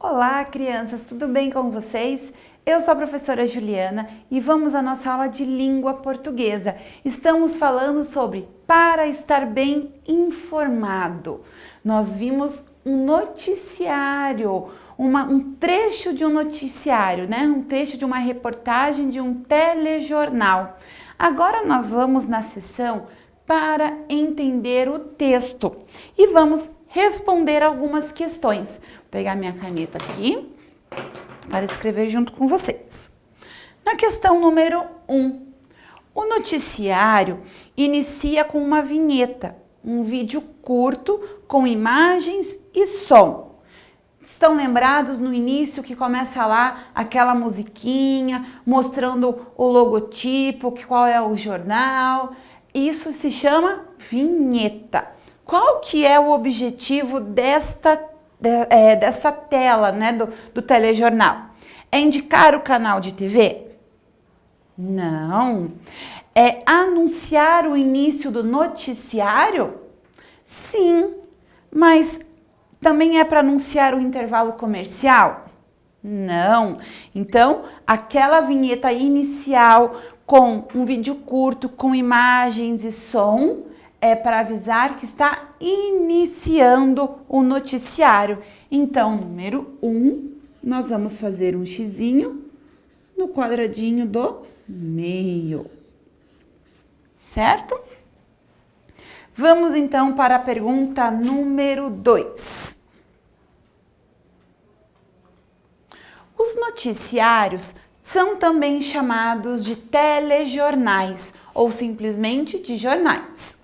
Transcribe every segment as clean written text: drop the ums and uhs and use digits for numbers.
Olá, crianças, tudo bem com vocês? Eu sou a professora Juliana e vamos à nossa aula de língua portuguesa. Estamos falando sobre para estar bem informado. Nós vimos um noticiário, um trecho de um noticiário, né? Um trecho de uma reportagem de um telejornal. Agora nós vamos na seção para entender o texto e vamos responder algumas questões. Vou pegar minha caneta aqui para escrever junto com vocês. Na questão número 1, o noticiário inicia com uma vinheta, um vídeo curto com imagens e som. Estão lembrados no início que começa lá aquela musiquinha mostrando o logotipo, qual é o jornal? Isso se chama vinheta. Qual que é o objetivo dessa tela, né, do telejornal? É indicar o canal de TV? Não. É anunciar o início do noticiário? Sim, mas também é para anunciar o intervalo comercial? Não. Então, aquela vinheta inicial com um vídeo curto, com imagens e som, é para avisar que está iniciando o noticiário. Então, número 1, nós vamos fazer um xizinho no quadradinho do meio. Certo? Vamos então para a pergunta número 2. Os noticiários são também chamados de telejornais ou simplesmente de jornais.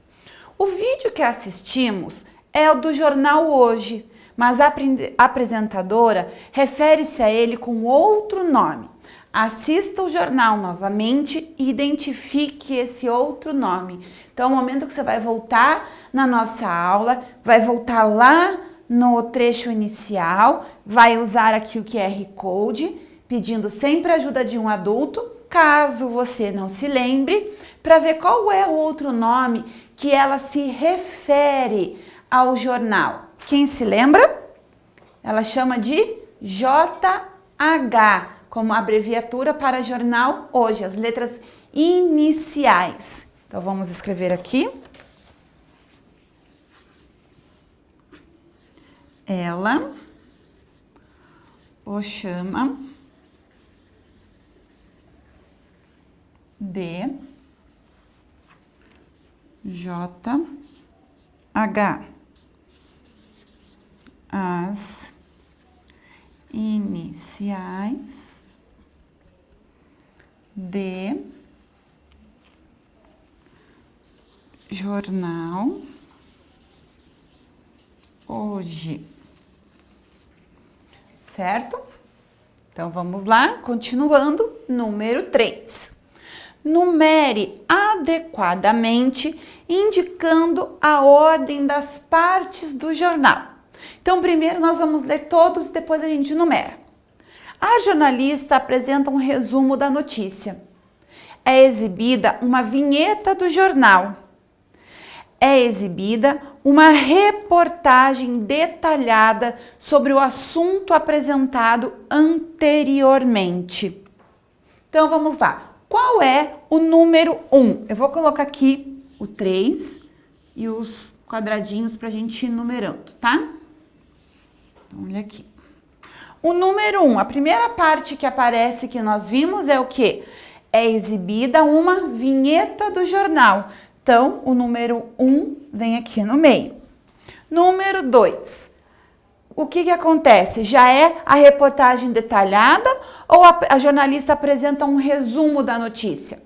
O vídeo que assistimos é o do Jornal Hoje, mas a apresentadora refere-se a ele com outro nome. Assista o jornal novamente e identifique esse outro nome. Então, no momento que você vai voltar na nossa aula, vai voltar lá no trecho inicial, vai usar aqui o QR Code, pedindo sempre a ajuda de um adulto, caso você não se lembre, para ver qual é o outro nome que ela se refere ao jornal. Quem se lembra? Ela chama de JH, como abreviatura para Jornal Hoje, as letras iniciais. Então, vamos escrever aqui. Ela o chama de JH. As iniciais de Jornal Hoje. Certo? Então, vamos lá, continuando, número 3. Numere adequadamente, indicando a ordem das partes do jornal. Então, primeiro nós vamos ler todos, depois a gente numera. A jornalista apresenta um resumo da notícia. É exibida uma vinheta do jornal. É exibida uma reportagem detalhada sobre o assunto apresentado anteriormente. Então, vamos lá. Qual é o número 1? Eu vou colocar aqui o 3 e os quadradinhos para a gente ir numerando, tá? Então, olha aqui. O número 1, a primeira parte que aparece que nós vimos é o quê? É exibida uma vinheta do jornal. Então, o número 1 vem aqui no meio. Número 2. O que acontece? Já é a reportagem detalhada ou a jornalista apresenta um resumo da notícia?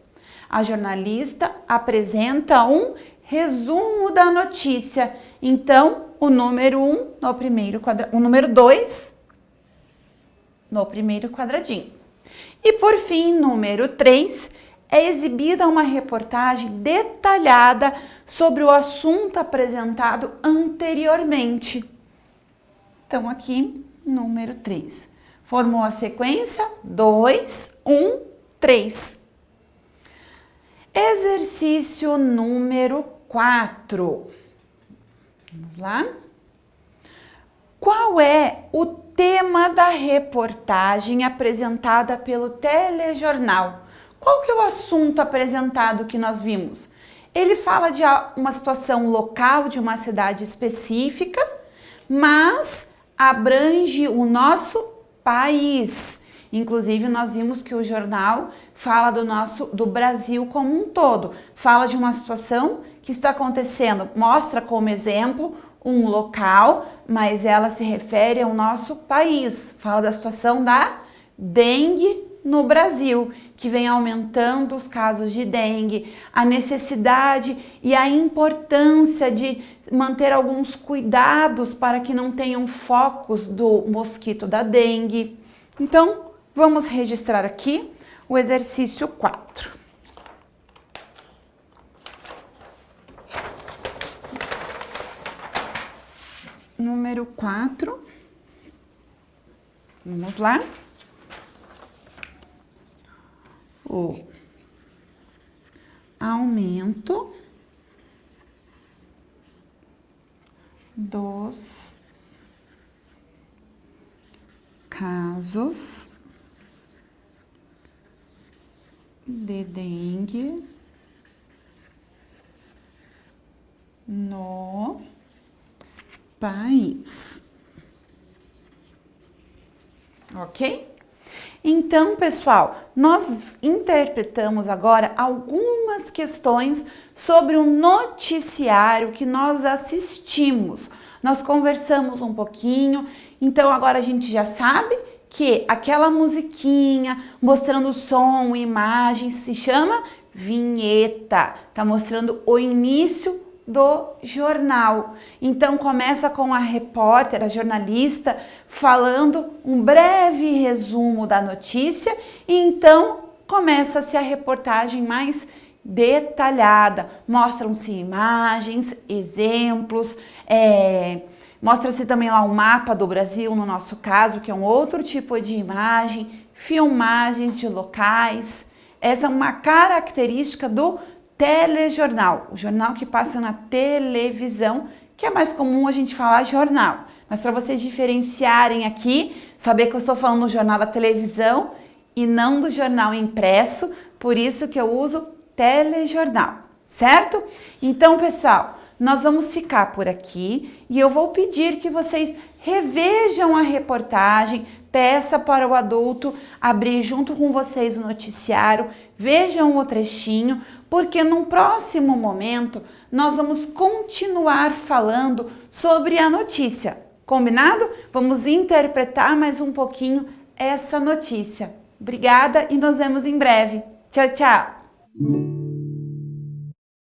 A jornalista apresenta um resumo da notícia. Então, o número 1 no primeiro quadradinho, o número 2 no primeiro quadradinho. E por fim, número 3, é exibida uma reportagem detalhada sobre o assunto apresentado anteriormente. Então, aqui, número 3. Formou a sequência 2, 1, 3. Exercício número 4. Vamos lá. Qual é o tema da reportagem apresentada pelo telejornal? Qual que é o assunto apresentado que nós vimos? Ele fala de uma situação local de uma cidade específica, mas abrange o nosso país. Inclusive, nós vimos que o jornal fala do Brasil como um todo. Fala de uma situação que está acontecendo, mostra como exemplo um local, mas ela se refere ao nosso país. Fala da situação da dengue no Brasil, que vem aumentando os casos de dengue, a necessidade e a importância de manter alguns cuidados para que não tenham focos do mosquito da dengue. Então, vamos registrar aqui o exercício 4. Número 4. Vamos lá. O aumento dos casos de dengue no país. Ok? Então, pessoal, nós interpretamos agora algumas questões sobre o noticiário que nós assistimos. Nós conversamos um pouquinho, então agora a gente já sabe que aquela musiquinha mostrando som, imagem, se chama vinheta. Tá mostrando o início do jornal. Então começa com a repórter, a jornalista, falando um breve resumo da notícia e então começa-se a reportagem mais detalhada. Mostram-se imagens, exemplos, mostra-se também lá um mapa do Brasil, no nosso caso, que é um outro tipo de imagem, filmagens de locais. Essa é uma característica do telejornal, o jornal que passa na televisão, que é mais comum a gente falar jornal. Mas para vocês diferenciarem aqui, saber que eu estou falando do jornal da televisão e não do jornal impresso, por isso que eu uso telejornal, certo? Então, pessoal, nós vamos ficar por aqui e eu vou pedir que vocês revejam a reportagem, peça para o adulto abrir junto com vocês o noticiário, vejam o trechinho, porque num próximo momento nós vamos continuar falando sobre a notícia. Combinado? Vamos interpretar mais um pouquinho essa notícia. Obrigada e nos vemos em breve. Tchau, tchau!